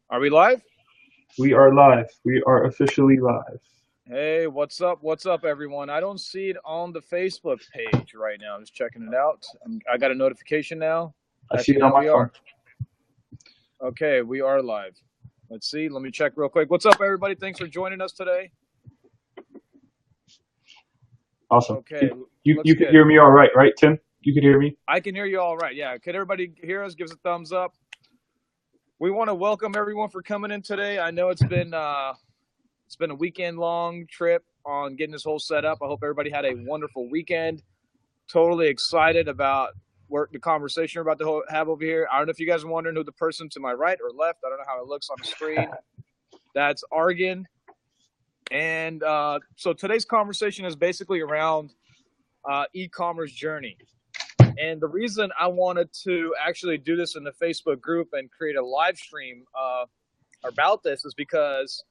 Are we live? We are live. We are officially live. Hey, what's up? What's up, everyone? I don't see it on the Facebook page right now. I'm just checking it out. I got a notification now. I see Actually, it on now my we phone. are. Okay, we are live. Let's see. Let me check real quick. What's up, everybody? Thanks for joining us today. Awesome. Okay, You looks could good. hear me all right, right, Tim? You could hear me? I can hear you all right. Yeah. Can everybody hear us? Give us a thumbs up. We want to welcome everyone for coming in today. I know it's been a weekend long trip on getting this whole set up. I hope everybody had a wonderful weekend. Totally excited about the conversation we're about to have over here. I don't know if you guys are wondering who the person to my right or left. I don't know how it looks on the screen. That's Argin. And so today's conversation is basically around e-commerce journey. And the reason I wanted to actually do this in the Facebook group and create a live stream about this is because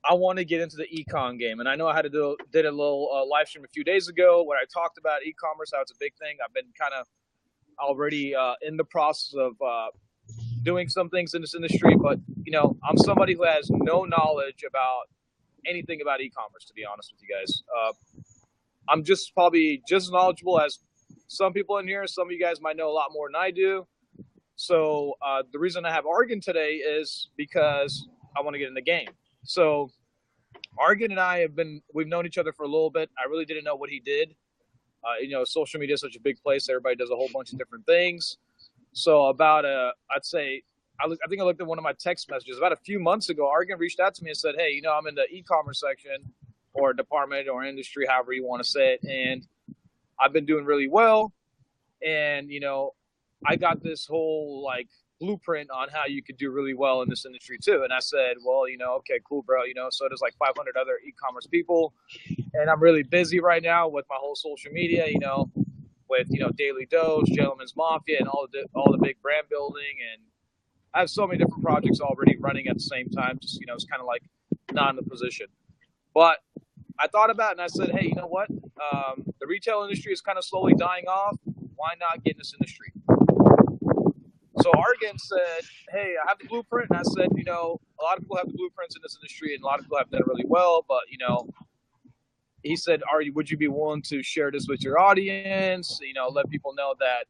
I want to get into the econ game, and I know I did a little live stream a few days ago where I talked about e-commerce, how it's a big thing. I've been kind of already in the process of doing some things in this industry, but I'm somebody who has no knowledge about anything about e-commerce. To be honest with you guys, I'm just probably just as knowledgeable as some people in here. Some of you guys might know a lot more than I do. So the reason I have Argan today is because I want to get in the game. So Argan and I we've known each other for a little bit. I really didn't know what he did. Social media is such a big place. Everybody does a whole bunch of different things. So I'd say, I think I looked at one of my text messages about a few months ago. Argan reached out to me and said, "Hey, I'm in the e-commerce section or department or industry, however you want to say it, and I've been doing really well. And I got this whole like blueprint on how you could do really well in this industry too." And I said, "Well, okay, cool, bro. So there's like 500 other e-commerce people, and I'm really busy right now with my whole social media, with Daily Dose, Gentleman's Mafia, and all the big brand building, and I have so many different projects already running at the same time. Just it's kind of like not in the position, but I thought about it and I said, hey, you know what? The retail industry is kind of slowly dying off. Why not get in this industry? So Argan said, hey, I have the blueprint. And I said, a lot of people have the blueprints in this industry and a lot of people have done it really well. But, he said, would you be willing to share this with your audience? Let people know that,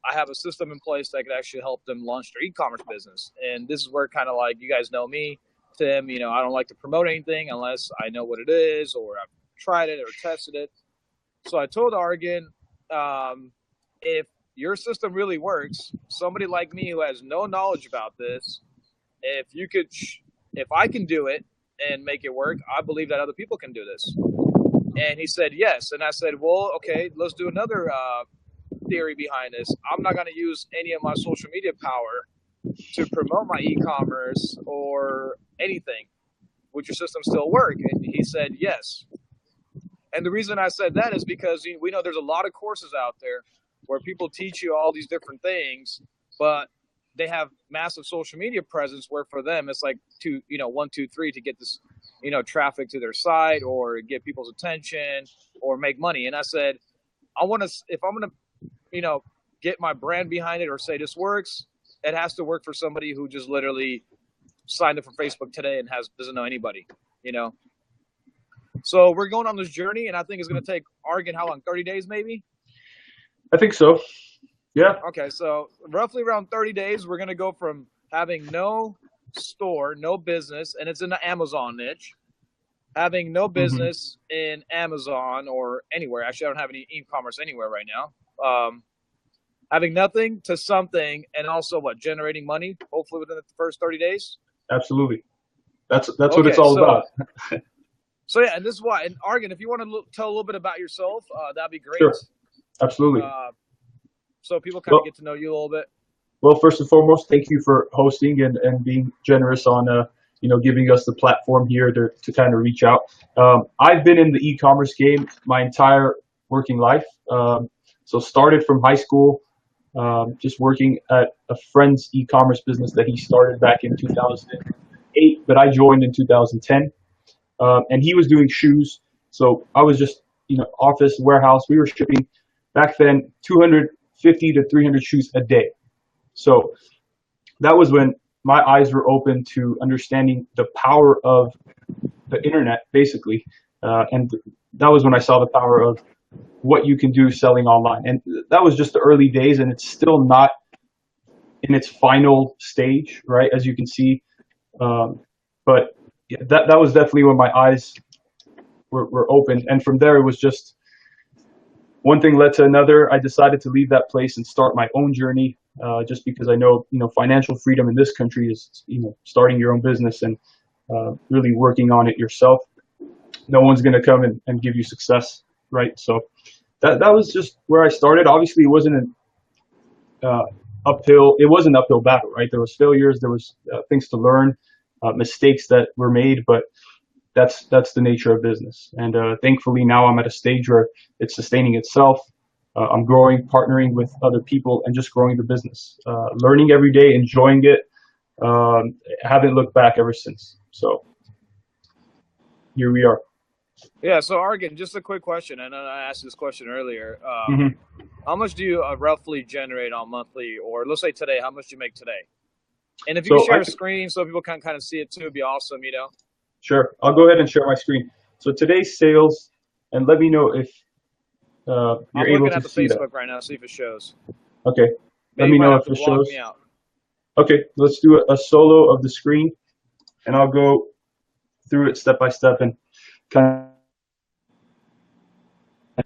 I have a system in place that could actually help them launch their e-commerce business. And this is where kind of like, you guys know me, Tim, I don't like to promote anything unless I know what it is or I've tried it or tested it. So I told Argan, if your system really works, somebody like me who has no knowledge about this, if I can do it and make it work, I believe that other people can do this. And he said yes. And I said, well, okay, let's do another theory behind this. I'm not going to use any of my social media power to promote my e-commerce or anything. Would your system still work? And he said yes. And the reason I said that is because we know there's a lot of courses out there where people teach you all these different things, but they have massive social media presence where for them it's like one, two, three to get this, traffic to their site or get people's attention or make money. And I said, if I'm going to, get my brand behind it or say this works, it has to work for somebody who just literally signed up for Facebook today and doesn't know anybody, So we're going on this journey, and I think it's going to take Argan how long? 30 days, maybe. I think so. Yeah. Okay, so roughly around 30 days, we're going to go from having no store, no business, and it's in the Amazon niche, having no hmm business in Amazon or anywhere. Actually, I don't have any e-commerce anywhere right now. Having nothing to something, and also generating money, hopefully within the first 30 days. Absolutely. That's what it's Okay, all so about. yeah, and this is why. And Argan, if you want to tell a little bit about yourself, that'd be great. Sure. Absolutely. Uh, so people kind of Well, get to know you a little bit. well, first and foremost, thank you for hosting and being generous on giving us the platform here to kind of reach out. I've been in the e-commerce game my entire working life. So started from high school, just working at a friend's e-commerce business that he started back in 2008, but I joined in 2010. And he was doing shoes. So I was just, office, warehouse. We were shipping back then 250 to 300 shoes a day. So that was when my eyes were open to understanding the power of the internet, basically. And that was when I saw the power of what you can do selling online. And that was just the early days, and it's still not in its final stage, right? As you can see. But yeah, that was definitely when my eyes were open. And from there, it was just one thing led to another. I decided to leave that place and start my own journey, just because I know, financial freedom in this country is, starting your own business and really working on it yourself. No one's going to come and give you success, right? So that was just where I started. Obviously, it wasn't an uphill. It was an uphill battle, right? There was failures, there was things to learn, mistakes that were made, but that's the nature of business. And thankfully, now I'm at a stage where it's sustaining itself. I'm growing, partnering with other people, and just growing the business, learning every day, enjoying it. Haven't looked back ever since. So here we are. Yeah. So Argin, just a quick question. And I asked this question earlier. How much do you roughly generate on monthly, or let's say today, how much do you make today? And if you can share a screen so people can kind of see it too, it'd be awesome, Sure. I'll go ahead and share my screen. So today's sales, and let me know if you're able to see that. I'm looking at the Facebook right now, see if it shows. Okay. Let me know if it shows. Okay, let's do a solo of the screen, and I'll go through it step by step and kind of.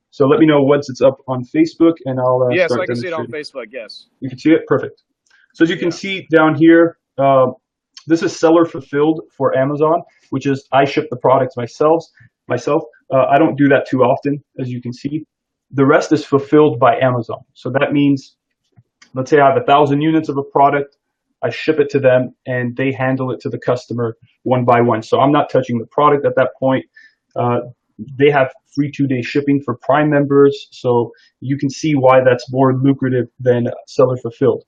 So let me know once it's up on Facebook, and I'll yes, start I can see it on Facebook. Yes. You can see it. Perfect. So as you can see down here, this is seller fulfilled for Amazon, which is I ship the products myself. I don't do that too often, as you can see. The rest is fulfilled by Amazon. So that means, let's say I have 1,000 units of a product, I ship it to them, and they handle it to the customer one by one. So I'm not touching the product at that point. They have free 2-day shipping for Prime members, so you can see why that's more lucrative than seller fulfilled.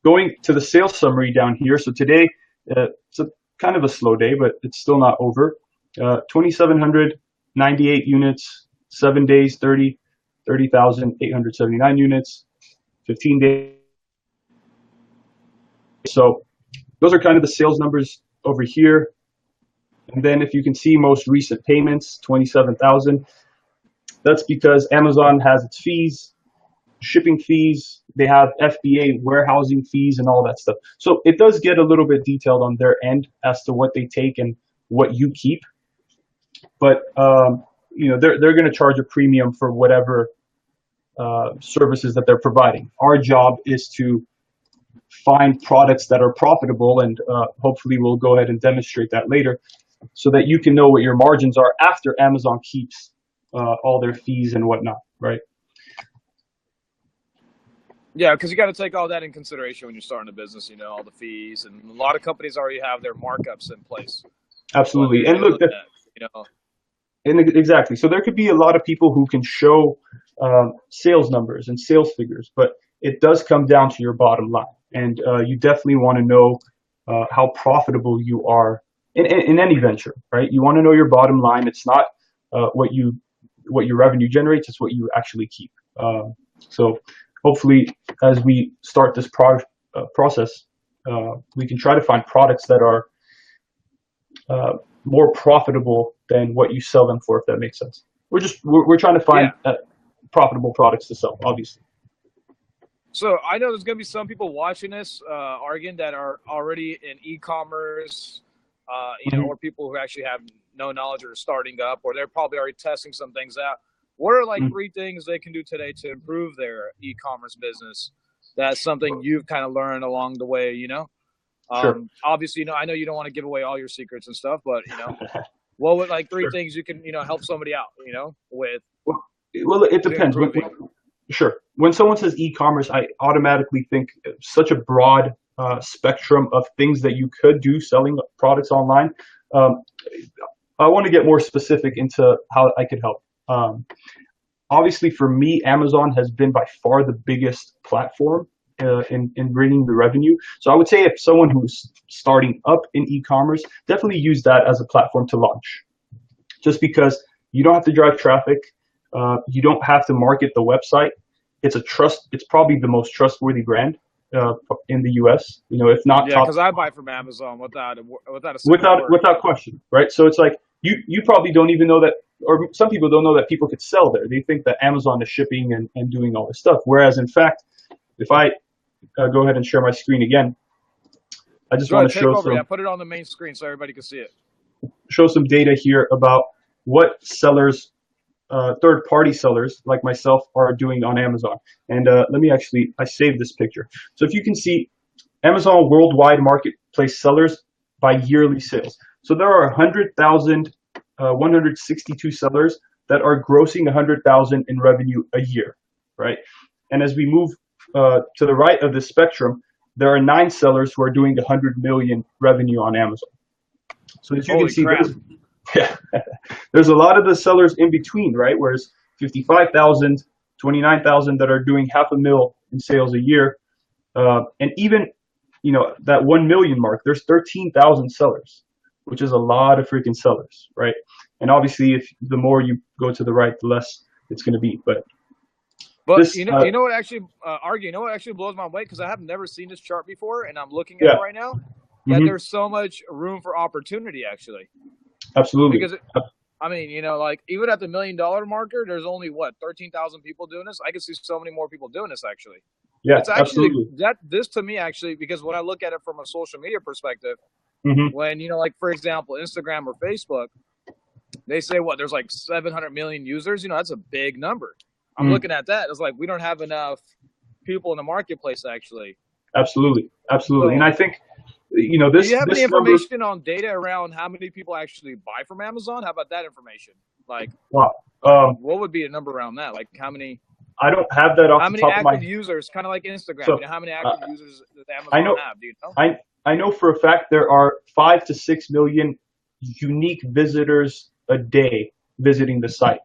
Going to the sales summary down here. So today, it's kind of a slow day, but it's still not over. 2,798 units, 7 days, 30,879 units, 15 days. So those are kind of the sales numbers over here. And then if you can see most recent payments, 27,000. That's because Amazon has its fees, shipping fees. They have FBA warehousing fees and all that stuff. So it does get a little bit detailed on their end as to what they take and what you keep. But they're going to charge a premium for whatever services that they're providing. Our job is to find products that are profitable, and hopefully we'll go ahead and demonstrate that later, so that you can know what your margins are after Amazon keeps all their fees and whatnot, right? Yeah, because you got to take all that in consideration when you're starting a business, all the fees, and a lot of companies already have their markups in place. Absolutely. And look, exactly. So there could be a lot of people who can show sales numbers and sales figures, but it does come down to your bottom line. And you definitely want to know how profitable you are in any venture, right? You want to know your bottom line. It's not what your revenue generates, it's what you actually keep. So hopefully, as we start this process, we can try to find products that are more profitable than what you sell them for, if that makes sense. We're trying to find profitable products to sell, obviously. So I know there's going to be some people watching this, Argin, that are already in e-commerce, or people who actually have no knowledge or are starting up, or they're probably already testing some things out. What are like 3 things they can do today to improve their e-commerce business? That's something you've kind of learned along the way, Sure. Obviously, I know you don't want to give away all your secrets and stuff, but, what would like 3 things you can, help somebody out, with? Well, it depends. Sure. When someone says e-commerce, I automatically think such a broad spectrum of things that you could do selling products online. I want to get more specific into how I could help. Obviously, for me, Amazon has been by far the biggest platform in bringing the revenue. So I would say if someone who's starting up in e-commerce, definitely use that as a platform to launch. Just because you don't have to drive traffic, you don't have to market the website. It's probably the most trustworthy brand. in the U.S. If not Yeah, top, because I buy from Amazon without a second word. without question, right? So it's like you probably don't even know that, or some people don't know that people could sell there. They think that Amazon is shipping and doing all this stuff, whereas in fact, if I go ahead and share my screen again, I just Go want ahead, to take show over. some Yeah, put it on the main screen so everybody can see it. data here about what sellers, third-party sellers like myself, are doing on Amazon. And let me actually, I saved this picture. So if you can see, Amazon worldwide marketplace sellers by yearly sales. So there are 162 sellers that are grossing 100,000 in revenue a year, right? And as we move to the right of the spectrum, there are 9 sellers who are doing 100 million revenue on Amazon. So as you can see, there's a lot of the sellers in between, right? Whereas 55,000, 29,000 that are doing $500,000 in sales a year, and even that 1 million mark, there's 13,000 sellers, which is a lot of freaking sellers, right? And obviously, if the more you go to the right, the less it's going to be. But this, you know what actually, Argin, you know what actually blows my way, because I have never seen this chart before, and I'm looking at it right now. That there's so much room for opportunity, actually. Absolutely. Because I mean, like even at the $1 million marker, there's only 13,000 people doing this. I can see so many more people doing this, actually. Yeah, it's actually absolutely. this to me, actually, because when I look at it from a social media perspective, Mm-hmm. when like for example, Instagram or Facebook, they say there's like 700 million users. That's a big number. I'm looking at that. It's like we don't have enough people in the marketplace, actually. Absolutely. So, and I think this. Do you have any information number, on data around how many people actually buy from Amazon? How about that information? Like, wow. What would be a number around that? Like how many? I don't have that off how the many top of my active users? Kind of like Instagram. So, how many active users does Amazon have? Do you know? I know for a fact there are 5 to 6 million unique visitors a day visiting the site.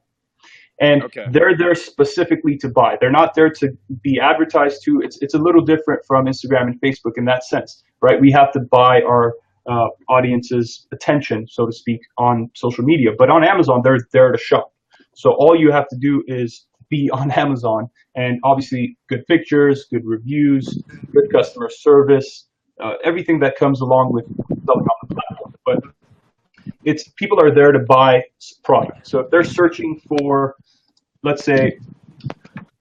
And they're there specifically to buy. They're not there to be advertised to. It's a little different from Instagram and Facebook in that sense, right? We have to buy our audience's attention, so to speak, on social media. But on Amazon, they're there to shop. So all you have to do is be on Amazon, and obviously good pictures, good reviews, good customer service, everything that comes along with selling on the platform. But people are there to buy product. So if they're searching for, let's say,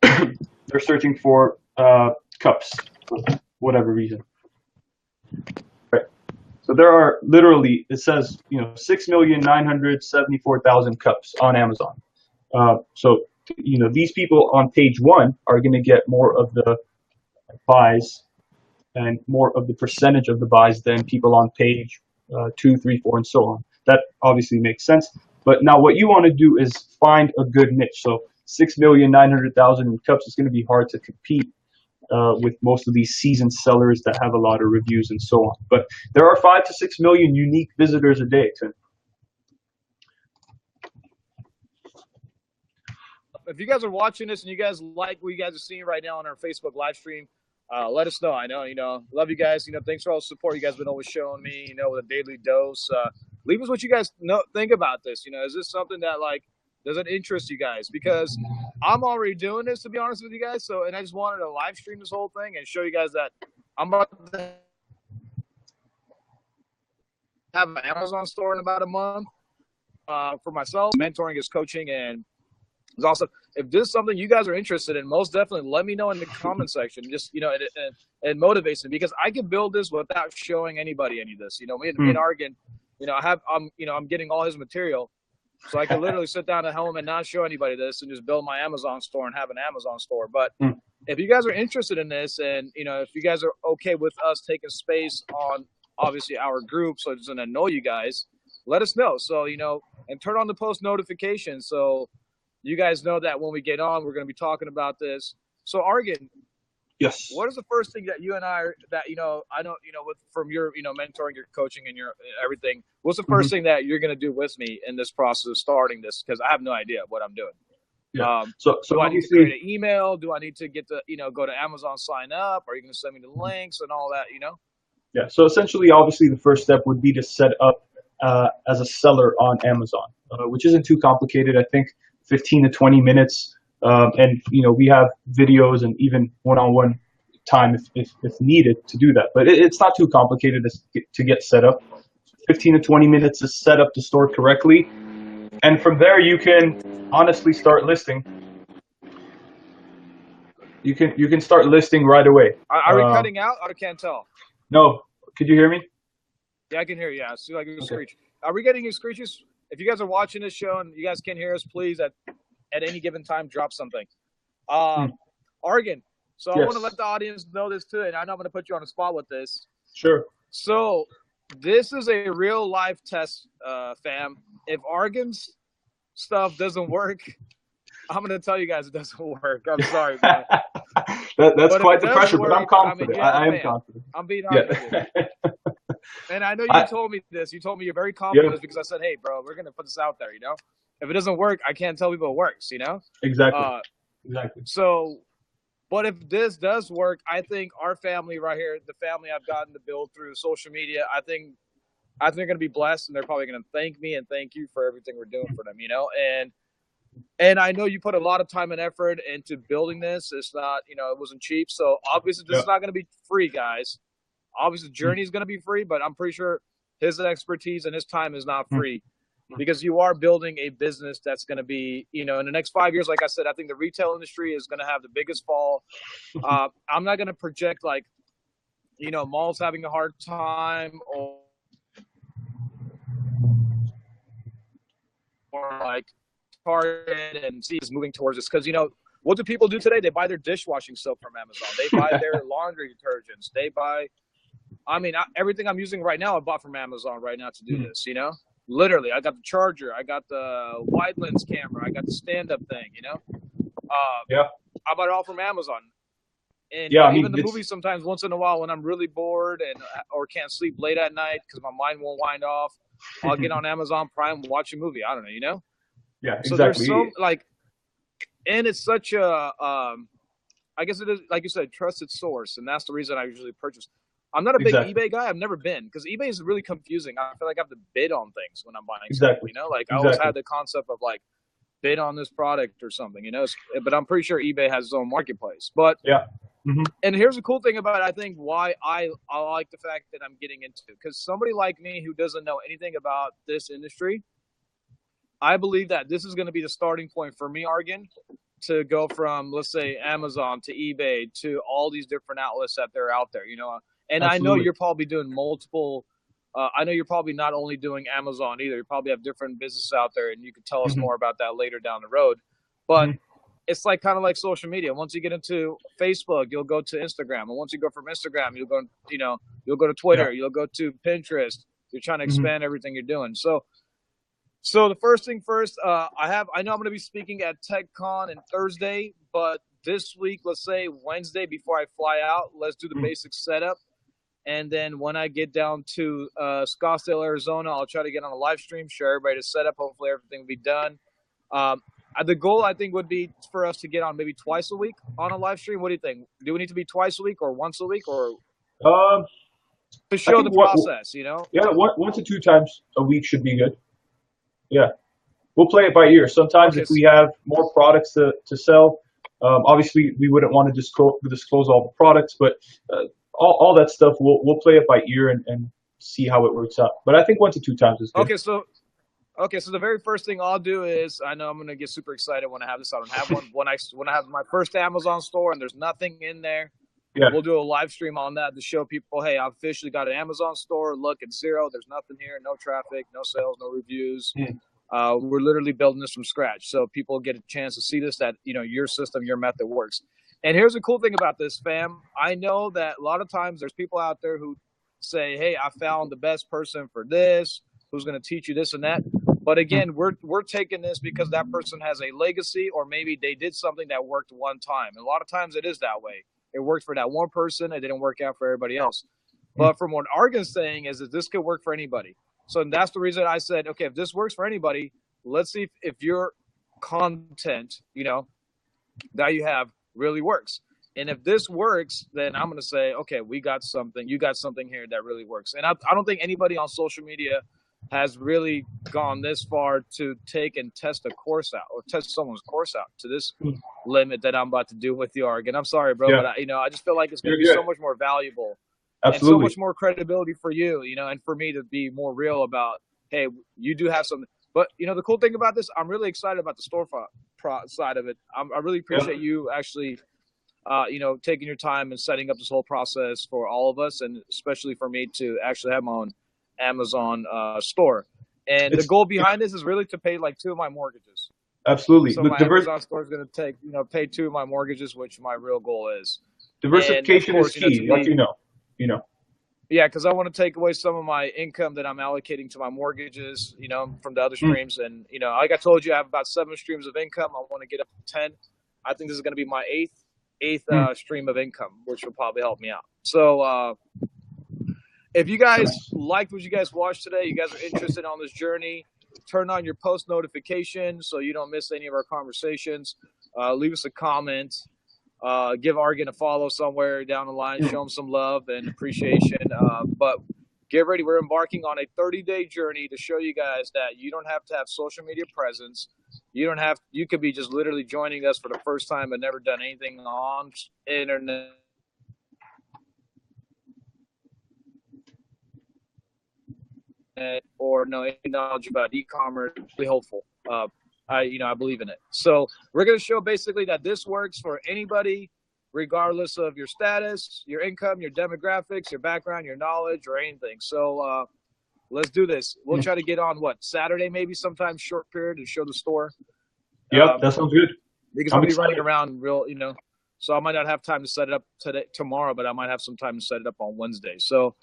they're searching for cups for whatever reason, right? So there are literally, it says 6,974,000 cups on Amazon. So these people on page 1 are going to get more of the buys and more of the percentage of the buys than people on page 2, 3, 4, and so on. That obviously makes sense. But now what you want to do is find a good niche. So 6,900,000 cups is going to be hard to compete with most of these seasoned sellers that have a lot of reviews and so on. But there are 5 to 6 million unique visitors a day, Tim. If you guys are watching this and you guys like what you guys are seeing right now on our Facebook live stream, let us know. I know, love you guys. Thanks for all the support you guys have been always showing me, with a daily dose. Leave us what you guys think about this. Is this something that, does it interest you guys? Because I'm already doing this, to be honest with you guys. So, and I just wanted to live stream this whole thing and show you guys that I'm about to have an Amazon store in about a month for myself. Mentoring is coaching, and it's awesome. If this is something you guys are interested in, most definitely let me know in the comment section. Just, it motivates me, because I can build this without showing anybody any of this. Me and Argin, I'm getting all his material. So I can literally sit down at home and not show anybody this and just build my Amazon store and have an Amazon store. But if you guys are interested in this, and, if you guys are okay with us taking space on, obviously, our group, so it doesn't annoy you guys, let us know. So, and turn on the post notifications, so you guys know that when we get on, we're going to be talking about this. So, Argin, yes, what is the first thing that you and I know, from your, mentoring, your coaching, and your everything, what's the first thing that you're going to do with me in this process of starting this? Because I have no idea what I'm doing. Yeah. So do I need to create an email? Do I need to get go to Amazon, sign up? Are you going to send me the links and all that, Yeah. So essentially, obviously, the first step would be to set up as a seller on Amazon, which isn't too complicated. I think 15 to 20 minutes. And, we have videos and even one-on-one time if needed to do that. But it's not too complicated to get set up. 15 to 20 minutes to set up the store correctly. And from there, you can honestly start listing. You can start listing right away. Are we cutting out? I can't tell. No. Could you hear me? Yeah, I can hear you. Yeah, it's like a screech. Are we getting screeches? If you guys are watching this show and you guys can't hear us, please at any given time drop something. Argin. So yes. I want to let the audience know this too, and I know I'm going to put you on the spot with this. Sure. So this is a real life test, fam. If Argin's stuff doesn't work, I'm going to tell you guys it doesn't work. I'm sorry, man. That's quite the pressure, but I'm confident. I am confident. I'm being honest with you. And I know you told me this. You told me you're very confident because I said, hey, bro, we're going to put this out there, you know? If it doesn't work, I can't tell people it works, you know? Exactly. Exactly. So, but if this does work, I think our family right here, the family I've gotten to build through social media, I think they're going to be blessed, and they're probably going to thank me and thank you for everything we're doing for them, you know? And I know you put a lot of time and effort into building this. It's not, you know, it wasn't cheap. So obviously this is not going to be free, guys. Obviously the journey is going to be free, but I'm pretty sure his expertise and his time is not free because you are building a business that's going to be, you know, in the next 5 years, like I said, I think the retail industry is going to have the biggest fall. I'm not going to project like, you know, malls having a hard time or like Target and see is moving towards this because, you know, what do people do today? They buy their dishwashing soap from Amazon. They buy their laundry detergents. They buy, everything I'm using right now I bought from Amazon right now to do this, you know? Literally, I got the charger. I got the wide lens camera. I got the stand-up thing, you know? I bought it all from Amazon. And even the movies sometimes once in a while when I'm really bored or can't sleep late at night because my mind won't wind off, I'll get on Amazon Prime and watch a movie. I don't know, you know? Yeah, so exactly. There's so and it's such a, I guess it is, like you said, trusted source. And that's the reason I usually purchase. I'm not a big eBay guy. I've never been because eBay is really confusing. I feel like I have to bid on things when I'm buying something, you know, like I always had the concept of like bid on this product or something, you know, but I'm pretty sure eBay has its own marketplace. But and here's the cool thing about it, I think why I like the fact that I'm getting into because somebody like me who doesn't know anything about this industry, I believe that this is going to be the starting point for me, Argin, to go from, let's say, Amazon to eBay to all these different outlets that they're out there, you know. And Absolutely. I know you're probably doing multiple. I know you're probably not only doing Amazon either. You probably have different businesses out there, and you could tell us more about that later down the road. But it's like kind of like social media. Once you get into Facebook, you'll go to Instagram, and once you go from Instagram, you'll go, you know, you'll go to Twitter, you'll go to Pinterest. You're trying to expand everything you're doing. So the first thing first, I know I'm going to be speaking at TechCon on Thursday, but this week, let's say Wednesday before I fly out, let's do the basic setup. And then when I get down to Scottsdale, Arizona, I'll try to get on a live stream, share everybody to set up. Hopefully everything will be done. The goal, I think, would be for us to get on maybe twice a week on a live stream. What do you think? Do we need to be twice a week or once a week or to show the process, you know? Yeah, 1 to 2 times a week should be good. Yeah, we'll play it by ear. Sometimes if we have more products to sell, obviously we wouldn't want to disclose all the products, but all that stuff, we'll play it by ear and see how it works out. But I think 1 to 2 times is good. Okay, so the very first thing I'll do is, I know I'm going to get super excited when I have this. I don't have one. When I have my first Amazon store and there's nothing in there, we'll do a live stream on that to show people, hey, I've officially got an Amazon store. Look, it's zero. There's nothing here. No traffic, no sales, no reviews. We're literally building this from scratch. So people get a chance to see this, that, you know, your system, your method works. And here's the cool thing about this, fam. I know that a lot of times there's people out there who say, hey, I found the best person for this, who's going to teach you this and that. But again, we're taking this because that person has a legacy, or maybe they did something that worked one time. And a lot of times it is that way. It worked for that one person. It didn't work out for everybody else. But from what Argin's saying is that this could work for anybody. So that's the reason I said, okay, if this works for anybody, let's see if your content, you know, that you have really works. And if this works, then I'm going to say, okay, we got something. You got something here that really works. And I don't think anybody on social media has really gone this far to take and test a course out or test someone's course out to this limit that I'm about to do with you, Argin. I'm sorry, bro, but I just feel like it's going to be so much more valuable and so much more credibility for you, and for me to be more real about, hey, you do have something. But, the cool thing about this, I'm really excited about the storefront side of it. I really appreciate you actually, taking your time and setting up this whole process for all of us, and especially for me to actually have my own Amazon store. And the goal behind this is really to pay like 2 of my mortgages. Absolutely. So my Amazon store is going to pay 2 of my mortgages, which my real goal is. Diversification is key, like you know. Yeah, because I want to take away some of my income that I'm allocating to my mortgages, from the other streams. And, like I told you, I have about 7 streams of income. I want to get up to 10. I think this is going to be my eighth stream of income, which will probably help me out. So if you guys liked what you guys watched today, you guys are interested on this journey, turn on your post notifications so you don't miss any of our conversations. Leave us a comment. Give Argin a follow somewhere down the line. Show him some love and appreciation. But get ready. We're embarking on a 30-day journey to show you guys that you don't have to have social media presence. You could be just literally joining us for the first time and never done anything on internet. Or know any knowledge about e-commerce. Really hopeful. I believe in it. So we're going to show basically that this works for anybody, regardless of your status, your income, your demographics, your background, your knowledge, or anything. So let's do this. We'll try to get on Saturday, maybe sometime short period to show the store. Yeah, that sounds good. Because I'll be running around so I might not have time to set it up tomorrow, but I might have some time to set it up on Wednesday. So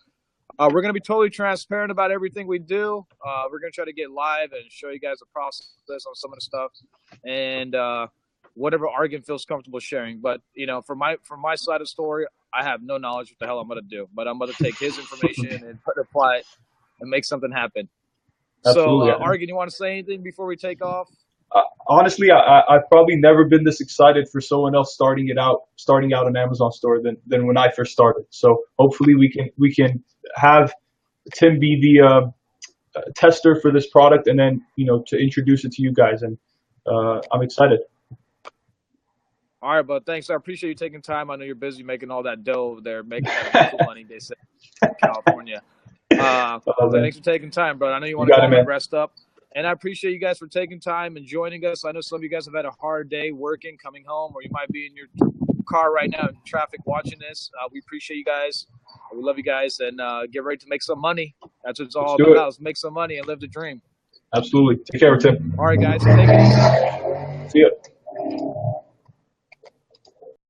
we're going to be totally transparent about everything we do. We're going to try to get live and show you guys the process on some of the stuff, and whatever Argin feels comfortable sharing. But from my side of the story, I have no knowledge what the hell I'm going to do, but I'm going to take his information and apply it and make something happen. Absolutely. So, Argin, you want to say anything before we take off? Honestly, I've probably never been this excited for someone else starting out an Amazon store than when I first started. So hopefully we can have Tim be the tester for this product, and then to introduce it to you guys. And I'm excited. All right, bud. Thanks. I appreciate you taking time. I know you're busy making all that dough over there, making that cool money. They say in California. Thanks for taking time, bro. I know you want to go and rest up. And I appreciate you guys for taking time and joining us. I know some of you guys have had a hard day working, coming home, or you might be in your car right now in traffic watching this. We appreciate you guys. We love you guys, and get ready to make some money. That's what it's all about. Let's make some money and live the dream. Absolutely. Take care, Tim. All right, guys. Take it easy. See ya.